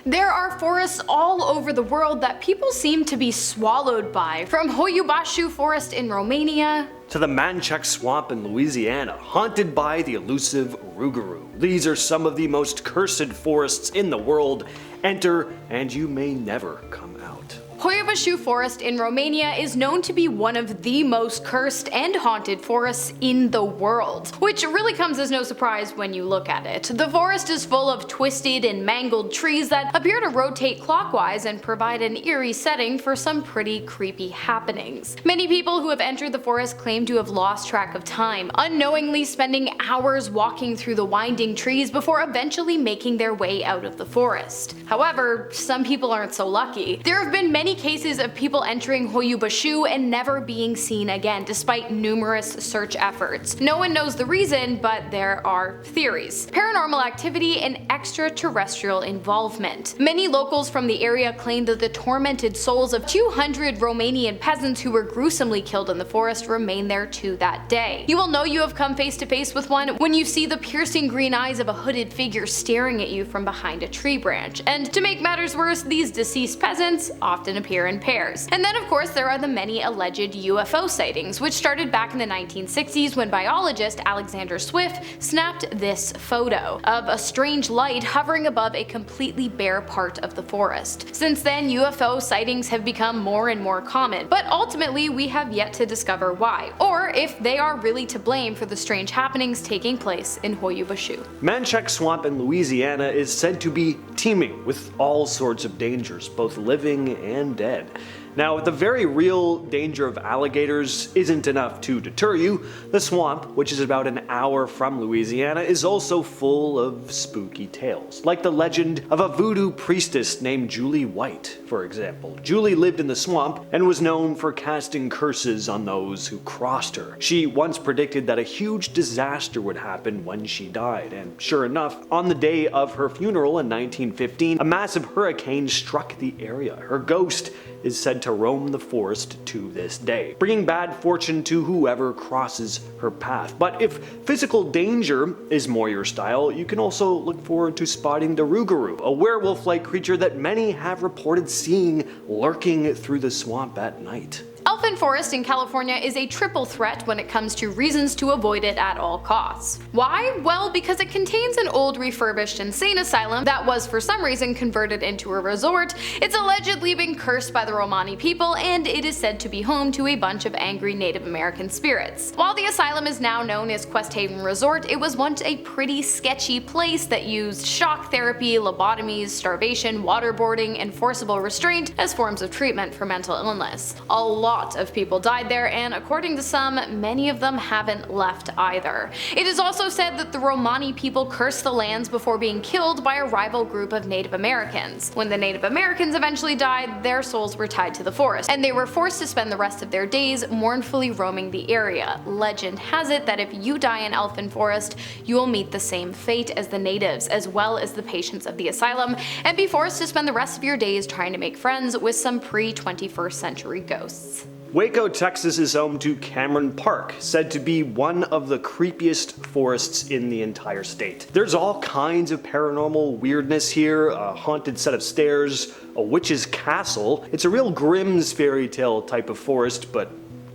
There are forests all over the world that people seem to be swallowed by, from Hoia Baciu forest in Romania to the Manchac swamp in Louisiana, haunted by the elusive rougarou. These are some of the most cursed forests in the world. Enter and you may never come out. Hoia Baciu forest in Romania is known to be one of the most cursed and haunted forests in the world, which really comes as no surprise when you look at it. The forest is full of twisted and mangled trees that appear to rotate clockwise and provide an eerie setting for some pretty creepy happenings. Many people who have entered the forest claim to have lost track of time, unknowingly spending hours walking through the winding trees before eventually making their way out of the forest. However, some people aren't so lucky. There have been many cases of people entering Hoia Baciu and never being seen again, despite numerous search efforts. No one knows the reason, but there are theories. Paranormal activity and extraterrestrial involvement. Many locals from the area claim that the tormented souls of 200 Romanian peasants who were gruesomely killed in the forest remain there to that day. You will know you have come face to face with one when you see the piercing green eyes of a hooded figure staring at you from behind a tree branch. And to make matters worse, these deceased peasants often appear in pairs. And then of course there are the many alleged UFO sightings, which started back in the 1960s when biologist Alexander Swift snapped this photo of a strange light hovering above a completely bare part of the forest. Since then, UFO sightings have become more and more common, but ultimately we have yet to discover why, or if they are really to blame for the strange happenings taking place in Hoia Baciu. Manchac swamp in Louisiana is said to be teeming with all sorts of dangers, both living and dead. Now, the very real danger of alligators isn't enough to deter you. The swamp, which is about an hour from Louisiana, is also full of spooky tales, like the legend of a voodoo priestess named Julie White, for example. Julie lived in the swamp and was known for casting curses on those who crossed her. She once predicted that a huge disaster would happen when she died, and sure enough, on the day of her funeral in 1915, a massive hurricane struck the area. Her ghost is said to roam the forest to this day, bringing bad fortune to whoever crosses her path. But if physical danger is more your style, you can also look forward to spotting the rougarou, a werewolf-like creature that many have reported seeing lurking through the swamp at night. Elfin Forest in California is a triple threat when it comes to reasons to avoid it at all costs. Why? Well, because it contains an old refurbished insane asylum that was for some reason converted into a resort. It's allegedly been cursed by the Romani people, and it is said to be home to a bunch of angry Native American spirits. While the asylum is now known as Quest Haven Resort, it was once a pretty sketchy place that used shock therapy, lobotomies, starvation, waterboarding, and forcible restraint as forms of treatment for mental illness. A lot of people died there, and according to some, many of them haven't left either. It is also said that the Romani people cursed the lands before being killed by a rival group of Native Americans. When the Native Americans eventually died, their souls were tied to the forest, and they were forced to spend the rest of their days mournfully roaming the area. Legend has it that if you die in Elfin Forest, you will meet the same fate as the natives, as well as the patients of the asylum, and be forced to spend the rest of your days trying to make friends with some pre-21st century ghosts. Waco, Texas is home to Cameron Park, said to be one of the creepiest forests in the entire state. There's all kinds of paranormal weirdness here, a haunted set of stairs, a witch's castle. It's a real Grimm's fairy tale type of forest, but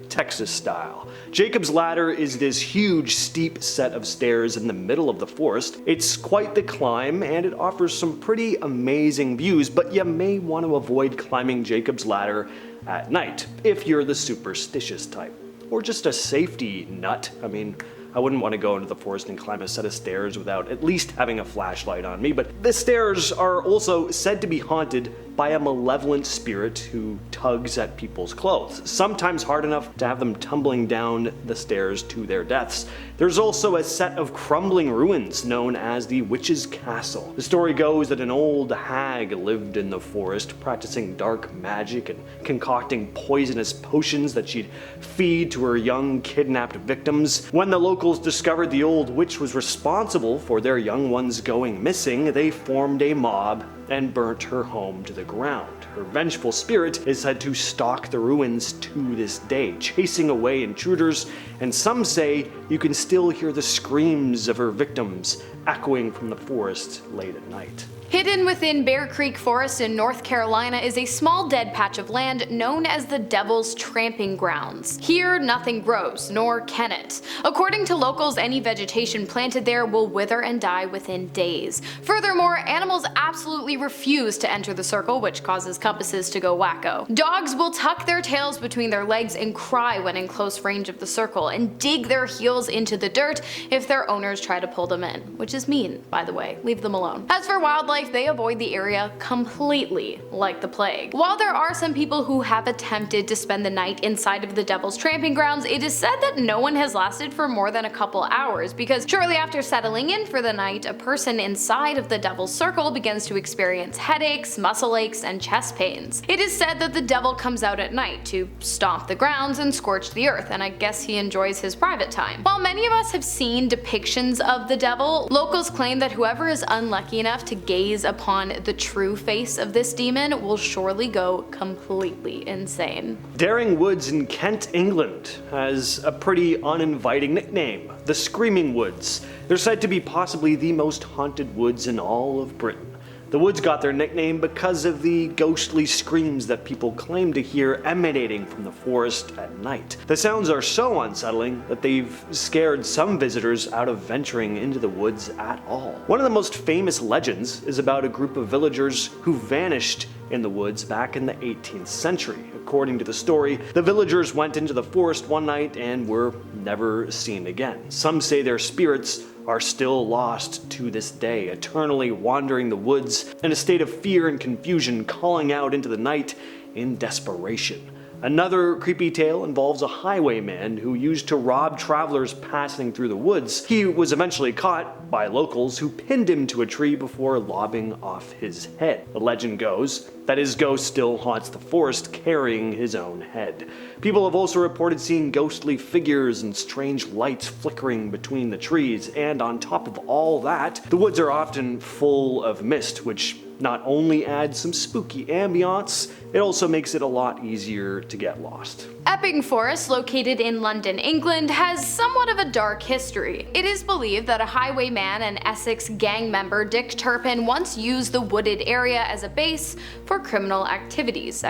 Texas style. Jacob's Ladder is this huge, steep set of stairs in the middle of the forest. It's quite the climb, and it offers some pretty amazing views, but you may want to avoid climbing Jacob's Ladder at night, if you're the superstitious type. Or just a safety nut. I mean, I wouldn't want to go into the forest and climb a set of stairs without at least having a flashlight on me, but the stairs are also said to be haunted by a malevolent spirit who tugs at people's clothes, sometimes hard enough to have them tumbling down the stairs to their deaths. There's also a set of crumbling ruins known as the Witch's Castle. The story goes that an old hag lived in the forest, practicing dark magic and concocting poisonous potions that she'd feed to her young kidnapped victims. When the locals discovered the old witch was responsible for their young ones going missing, they formed a mob and burnt her home to the ground. Her vengeful spirit is said to stalk the ruins to this day, chasing away intruders, and some say you can still hear the screams of her victims echoing from the forest late at night. Hidden within Bear Creek Forest in North Carolina is a small dead patch of land known as the Devil's Tramping Grounds. Here, nothing grows, nor can it. According to locals, any vegetation planted there will wither and die within days. Furthermore, animals absolutely refuse to enter the circle, which causes compasses to go wacko. Dogs will tuck their tails between their legs and cry when in close range of the circle, and dig their heels into the dirt if their owners try to pull them in, which is mean, by the way. Leave them alone. As for wildlife, they avoid the area completely, like the plague. While there are some people who have attempted to spend the night inside of the Devil's Tramping Grounds, it is said that no one has lasted for more than a couple hours, because shortly after settling in for the night, a person inside of the Devil's Circle begins to experience headaches, muscle aches, and chest pains. It is said that the devil comes out at night to stomp the grounds and scorch the earth, and I guess he enjoys his private time. While many of us have seen depictions of the devil, locals claim that whoever is unlucky enough to gaze upon the true face of this demon will surely go completely insane. Daring Woods in Kent, England has a pretty uninviting nickname, the Screaming Woods. They're said to be possibly the most haunted woods in all of Britain. The woods got their nickname because of the ghostly screams that people claim to hear emanating from the forest at night. The sounds are so unsettling that they've scared some visitors out of venturing into the woods at all. One of the most famous legends is about a group of villagers who vanished in the woods back in the 18th century. According to the story, the villagers went into the forest one night and were never seen again. Some say their spirits are still lost to this day, eternally wandering the woods in a state of fear and confusion, calling out into the night in desperation. Another creepy tale involves a highwayman who used to rob travelers passing through the woods. He was eventually caught by locals who pinned him to a tree before lobbing off his head. The legend goes that his ghost still haunts the forest, carrying his own head. People have also reported seeing ghostly figures and strange lights flickering between the trees, and on top of all that, the woods are often full of mist, which not only adds some spooky ambiance, it also makes it a lot easier to get lost. Epping Forest, located in London, England, has somewhat of a dark history. It is believed that a highwayman and Essex gang member Dick Turpin once used the wooded area as a base for criminal activities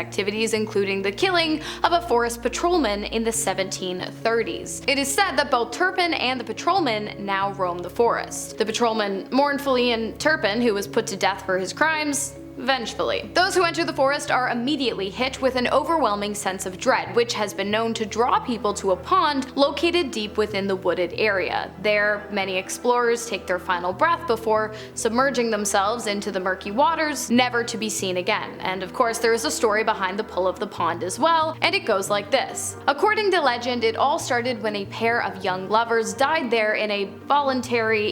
including the killing of a forest patrolman in the 1730s. It is said that both Turpin and the patrolman now roam the forest. The patrolman mournfully, and Turpin, who was put to death for his crimes, vengefully. Those who enter the forest are immediately hit with an overwhelming sense of dread, which has been known to draw people to a pond located deep within the wooded area. There, many explorers take their final breath before submerging themselves into the murky waters, never to be seen again. And of course, there is a story behind the pull of the pond as well, and it goes like this. According to legend, it all started when a pair of young lovers died there in a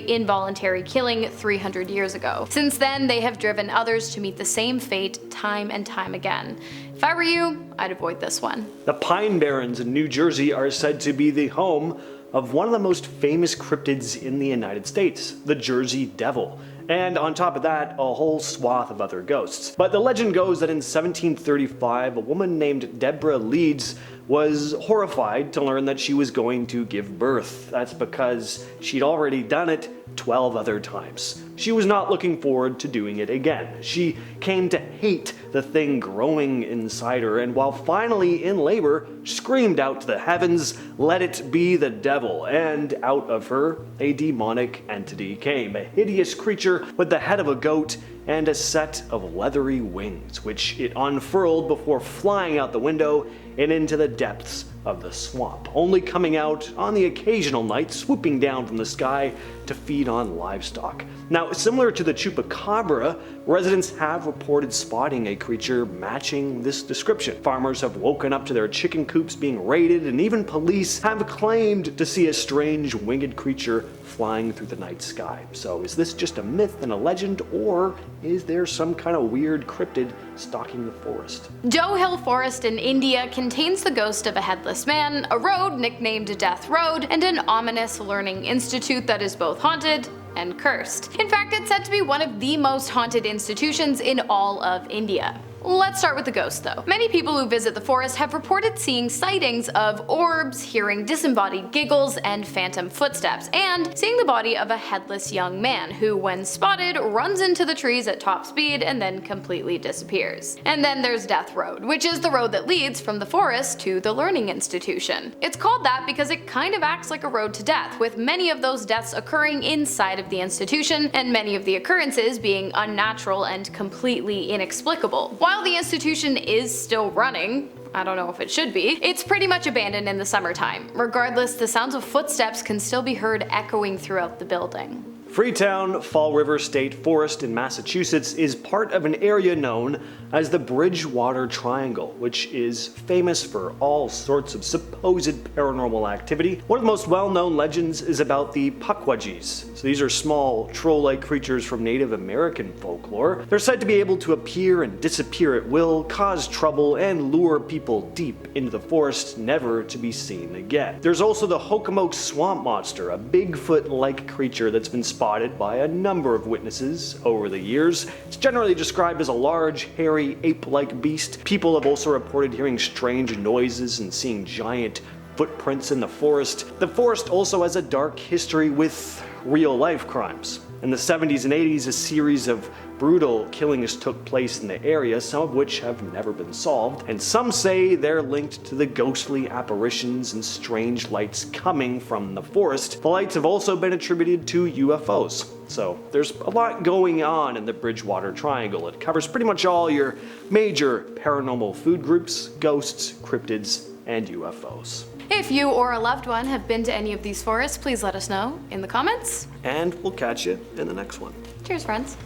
involuntary killing 300 years ago. Since then, they have driven others to meet the same fate time and time again. If I were you, I'd avoid this one. The Pine Barrens in New Jersey are said to be the home of one of the most famous cryptids in the United States, the Jersey Devil. And on top of that, a whole swath of other ghosts. But the legend goes that in 1735, a woman named Deborah Leeds was horrified to learn that she was going to give birth. That's because she'd already done it 12 other times. She was not looking forward to doing it again. She came to hate the thing growing inside her, and while finally in labor, screamed out to the heavens, "Let it be the devil," and out of her, a demonic entity came, a hideous creature with the head of a goat and a set of leathery wings, which it unfurled before flying out the window and into the depths of the swamp, only coming out on the occasional night, swooping down from the sky to feed on livestock. Now, similar to the chupacabra, residents have reported spotting a creature matching this description. Farmers have woken up to their chicken coops being raided, and even police have claimed to see a strange winged creature flying through the night sky. So is this just a myth and a legend, or is there some kind of weird cryptid stalking the forest? Dow Hill Forest in India contains the ghost of a headless man, a road nicknamed Death Road, and an ominous learning institute that is both haunted and cursed. In fact, it's said to be one of the most haunted institutions in all of India. Let's start with the ghost though. Many people who visit the forest have reported seeing sightings of orbs, hearing disembodied giggles and phantom footsteps, and seeing the body of a headless young man who, when spotted, runs into the trees at top speed and then completely disappears. And then there's Death Road, which is the road that leads from the forest to the learning institution. It's called that because it kind of acts like a road to death, with many of those deaths occurring inside of the institution, and many of the occurrences being unnatural and completely inexplicable. While the institution is still running, I don't know if it should be, it's pretty much abandoned in the summertime. Regardless, the sounds of footsteps can still be heard echoing throughout the building. Freetown Fall River State Forest in Massachusetts is part of an area known as the Bridgewater Triangle, which is famous for all sorts of supposed paranormal activity. One of the most well-known legends is about the Pukwudgies. So these are small, troll-like creatures from Native American folklore. They're said to be able to appear and disappear at will, cause trouble, and lure people deep into the forest, never to be seen again. There's also the Hokomoke Swamp Monster, a Bigfoot-like creature that's been spotted by a number of witnesses over the years. It's generally described as a large, hairy, ape-like beast. People have also reported hearing strange noises and seeing giant footprints in the forest. The forest also has a dark history with real-life crimes. In the 70s and 80s, a series of brutal killings took place in the area, some of which have never been solved, and some say they're linked to the ghostly apparitions and strange lights coming from the forest. The lights have also been attributed to UFOs. So there's a lot going on in the Bridgewater Triangle. It covers pretty much all your major paranormal food groups, ghosts, cryptids, and UFOs. If you or a loved one have been to any of these forests, please let us know in the comments. And we'll catch you in the next one. Cheers, friends.